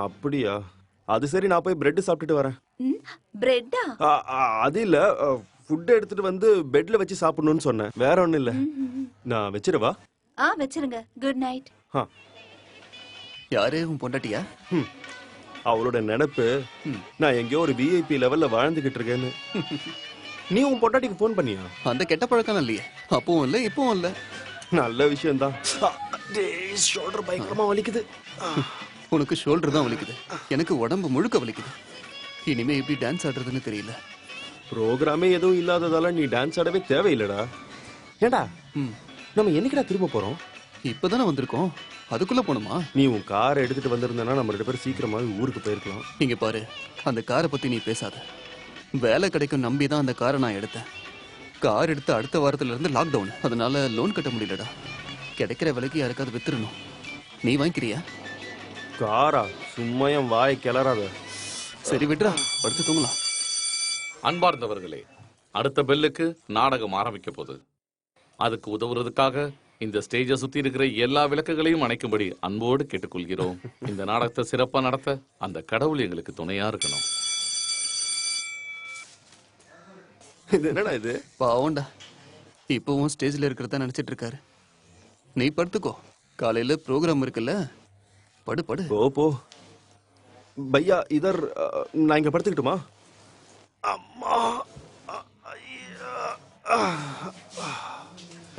அப்படியா? அது சரி, நான் போய் பிரெட் சாப்பிட்டுட்டு வரேன். பிரெட்டா? அது இல்ல, ஃபுட் எடுத்துட்டு வந்து பெட்ல வச்சு சாப்பிடணும்னு சொன்னேன். வேற ஒண்ணும் இல்ல. நான் வச்சிரவா? வச்சிருங்க. Good night. யாரு உன் பொண்டாட்டியா? அவளோட நினைப்பு நான் எங்கேயோ ஒரு விஐபி லெவல்ல வாழ்ந்துகிட்டு இருக்கேன்னு. நீ உன் பொண்டாட்டிக்கு போன் பண்ணியா? அந்த கெட்ட பழக்கம் இல்லையே. அப்பவும் இல்ல இப்பவும் இல்ல. நல்ல விஷயம் தான். ஷோல்டர் பயங்கரமா வலிக்குது. உனக்கு ஷோல்டர் தான் வலிக்குது, எனக்கு உடம்பு முழுக்க வலிக்குது. இனிமே எப்படி டான்ஸ் ஆடுறதுன்னு தெரியல. ப்ரோக்ராமே எதுவும் இல்லாததால நீ டான்ஸ் ஆடவே தேவையில்லடா. ஏண்டா நம்ம என்னைக்குடா திரும்ப போறோம்? இப்பதானே வந்திருக்கோம், அதுக்குள்ள போணுமா? நீ உன் காரை எடுத்துட்டு வந்திருந்தனா நம்ம 2 பேரும் சீக்கிரமாவே ஊருக்கு போயிருக்கலாம். இங்க பாரு, அந்த காரை பத்தி நீ பேசாத. வேலை கிடைக்கும் நம்பி தான் அந்த காரை நான் எடுத்தேன். கார் எடுத்து அடுத்த வாரத்துல இருந்து லாக்டவுன், அதனால லோன் கட்ட முடியலடா. கிடைக்கிற விலைக்கு யாருக்காவது வித்துறணும். நீ வாங்கிக்கிறியா? காரா? சும்மா என் வாய் கிளறாத. சரி விட்றா, படுத்து தூங்கலாம். அன்பார்ந்தவர்களே, அடுத்த பெல்லுக்கு நாடகம் ஆரம்பிக்க போகுது. அதுக்கு உதவுறதுக்காக இந்த ஸ்டேஜை சுத்தி இருக்கிற எல்லா விளக்குகளையும் அணைக்கும்படி அன்போடு கேட்டுக்கொள்கிறோம். இந்த நாடகத்தை சிறப்பா நடத்த அந்த கடவுள் எங்களுக்கு துணையா இருக்கணும். இது என்னடா இது? பாவண்டா, இப்பவும் ஸ்டேஜ்ல இருக்கிறதா நினைச்சிட்டு இருக்காரு. நீ படுத்துக்கோ, காலையில ப்ரோக்ராம் இருக்குல்ல. படு படு. போ பையா, இதர் நான் இங்க படுத்துக்கிட்டுமா? அம்மா, ஐயா.